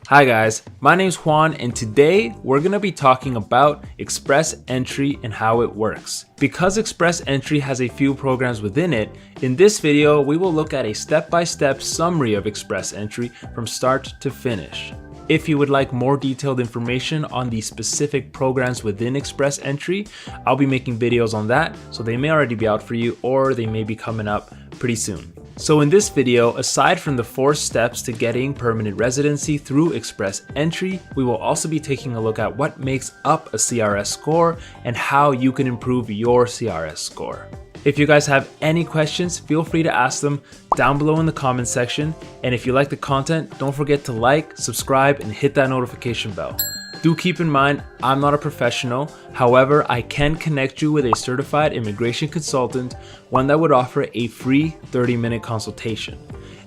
Hi guys, my name's Juan and today we're going to be talking about Express Entry and how it works. Because Express Entry has a few programs within it, in this video we will look at a step-by-step summary of Express Entry from start to finish. If you would like more detailed information on the specific programs within Express Entry, I'll be making videos on that, so they may already be out for you or they may be coming up pretty soon. So in this video, aside from the 4 steps to getting permanent residency through Express Entry, we will also be taking a look at what makes up a CRS score and how you can improve your CRS score. If you guys have any questions, feel free to ask them down below in the comment section. And if you like the content, don't forget to like, subscribe, and hit that notification bell. Do keep in mind, I'm not a professional. However, I can connect you with a certified immigration consultant, one that would offer a free 30-minute consultation.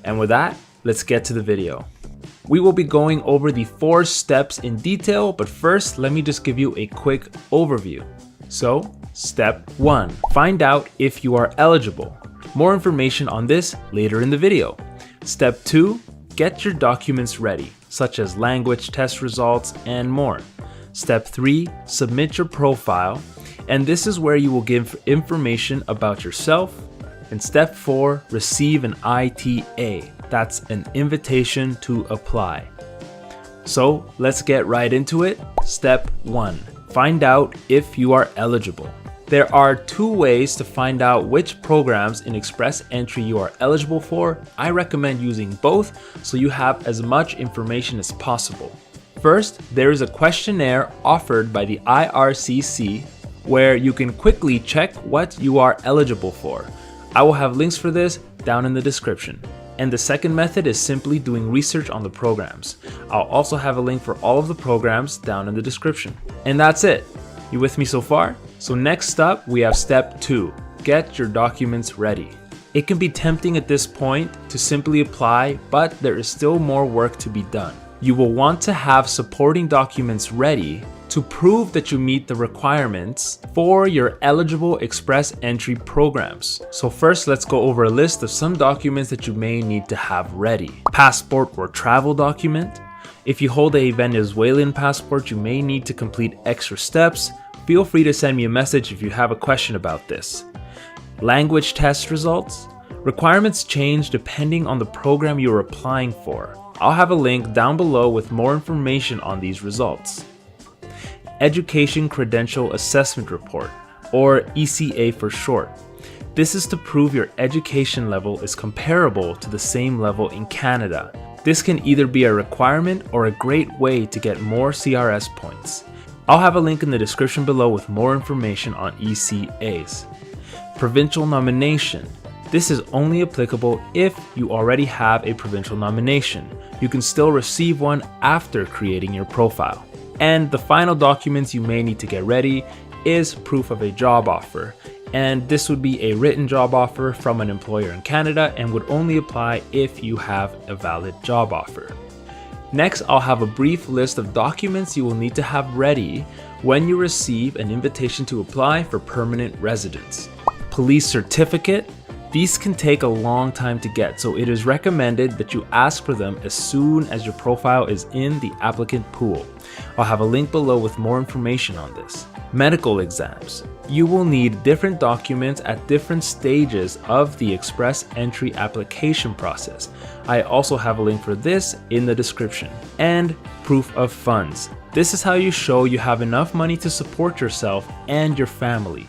And with that, let's get to the video. We will be going over the 4 steps in detail, but first, let me just give you a quick overview. So, step 1, find out if you are eligible. More information on this later in the video. Step 2, get your documents ready, such as language test results and more. Step 3, submit your profile, and this is where you will give information about yourself. And step 4, receive an ITA, that's an invitation to apply. So let's get right into it. Step 1, find out if you are eligible. There are 2 ways to find out which programs in Express Entry you are eligible for. I recommend using both so you have as much information as possible. First, there is a questionnaire offered by the IRCC where you can quickly check what you are eligible for. I will have links for this down in the description. And the second method is simply doing research on the programs. I'll also have a link for all of the programs down in the description. And that's it. You with me so far? So next up, we have step 2, get your documents ready. It can be tempting at this point to simply apply, but there is still more work to be done. You will want to have supporting documents ready to prove that you meet the requirements for your eligible Express Entry programs. So first, let's go over a list of some documents that you may need to have ready. Passport or travel document. If you hold a Venezuelan passport, you may need to complete extra steps. Feel free to send me a message if you have a question about this. Language test results. Requirements change depending on the program you're applying for. I'll have a link down below with more information on these results. Education Credential Assessment Report, or ECA for short. This is to prove your education level is comparable to the same level in Canada. This can either be a requirement or a great way to get more CRS points. I'll have a link in the description below with more information on ECAs. Provincial nomination. This is only applicable if you already have a provincial nomination. You can still receive one after creating your profile. And the final documents you may need to get ready is proof of a job offer. And this would be a written job offer from an employer in Canada and would only apply if you have a valid job offer. Next, I'll have a brief list of documents you will need to have ready when you receive an invitation to apply for permanent residence. Police certificate. These can take a long time to get, so it is recommended that you ask for them as soon as your profile is in the applicant pool. I'll have a link below with more information on this. Medical exams. You will need different documents at different stages of the Express Entry application process. I also have a link for this in the description. And proof of funds. This is how you show you have enough money to support yourself and your family.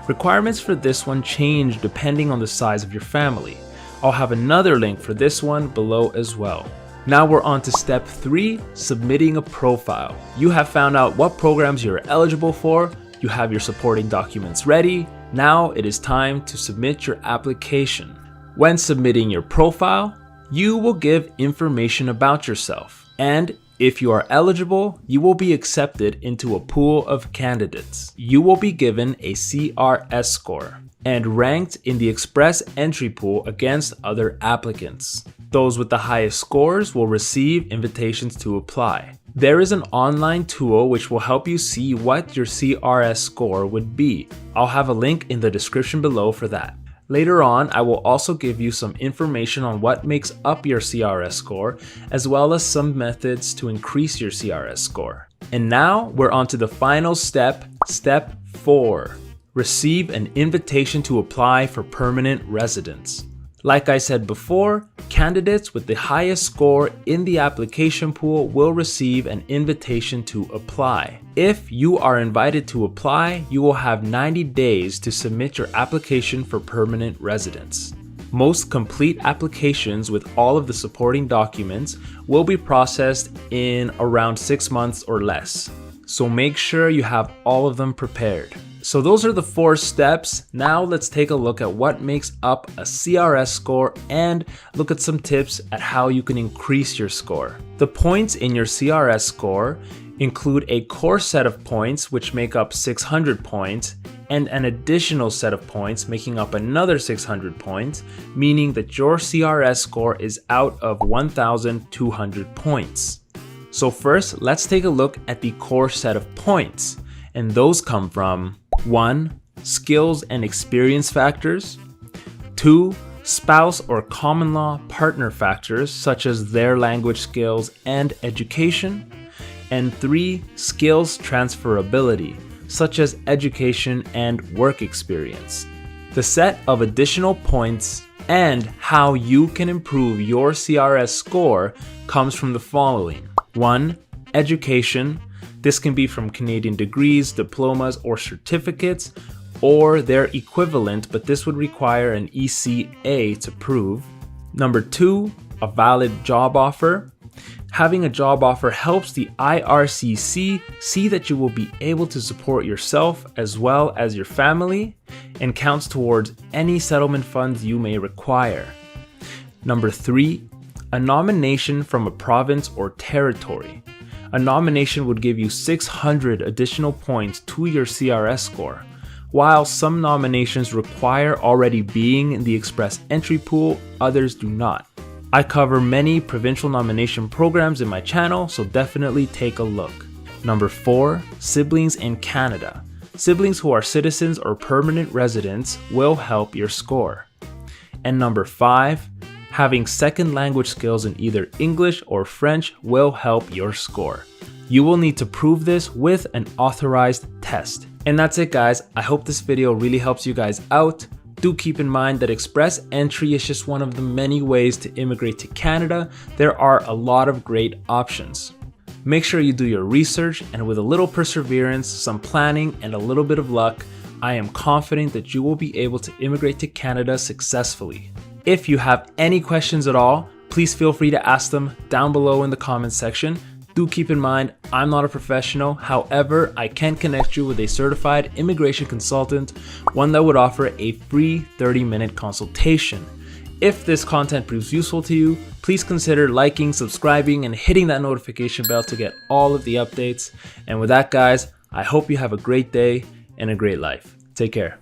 Requirements for this one change depending on the size of your family. I'll have another link for this one below as well. Now we're on to step 3, submitting a profile. You have found out what programs you're eligible for, you have your supporting documents ready. Now it is time to submit your application. When submitting your profile, you will give information about yourself. And if you are eligible, you will be accepted into a pool of candidates. You will be given a CRS score and ranked in the Express Entry pool against other applicants. Those with the highest scores will receive invitations to apply. There is an online tool which will help you see what your CRS score would be. I'll have a link in the description below for that. Later on, I will also give you some information on what makes up your CRS score, as well as some methods to increase your CRS score. And now we're on to the final step, step 4. Receive an invitation to apply for permanent residence. Like I said before, candidates with the highest score in the application pool will receive an invitation to apply. If you are invited to apply, you will have 90 days to submit your application for permanent residence. Most complete applications with all of the supporting documents will be processed in around 6 months or less. So make sure you have all of them prepared. So those are the 4 steps. Now let's take a look at what makes up a CRS score and look at some tips at how you can increase your score. The points in your CRS score include a core set of points which make up 600 points and an additional set of points making up another 600 points, meaning that your CRS score is out of 1,200 points. So first, let's take a look at the core set of points, and those come from 1. Skills and experience factors. 2. Spouse or common law partner factors such as their language skills and education. And 3. Skills transferability such as education and work experience. The set of additional points and how you can improve your CRS score comes from the following. 1. Education. This can be from Canadian degrees, diplomas, or certificates, or their equivalent, but this would require an ECA to prove. Number 2, a valid job offer. Having a job offer helps the IRCC see that you will be able to support yourself as well as your family and counts towards any settlement funds you may require. Number 3, a nomination from a province or territory. A nomination would give you 600 additional points to your CRS score. While some nominations require already being in the express entry pool, others do not. I cover many provincial nomination programs in my channel, so definitely take a look. Number 4, siblings in Canada. Siblings who are citizens or permanent residents will help your score. And number 5, having second language skills in either English or French will help your score. You will need to prove this with an authorized test. And that's it, guys. I hope this video really helps you guys out. Do keep in mind that express entry is just one of the many ways to immigrate to Canada. There are a lot of great options. Make sure you do your research, and with a little perseverance, some planning, and a little bit of luck, I am confident that you will be able to immigrate to Canada successfully. If you have any questions at all, please feel free to ask them down below in the comments section. Do keep in mind, I'm not a professional. However, I can connect you with a certified immigration consultant, one that would offer a free 30-minute consultation. If this content proves useful to you, please consider liking, subscribing, and hitting that notification bell to get all of the updates. And with that, guys, I hope you have a great day and a great life. Take care.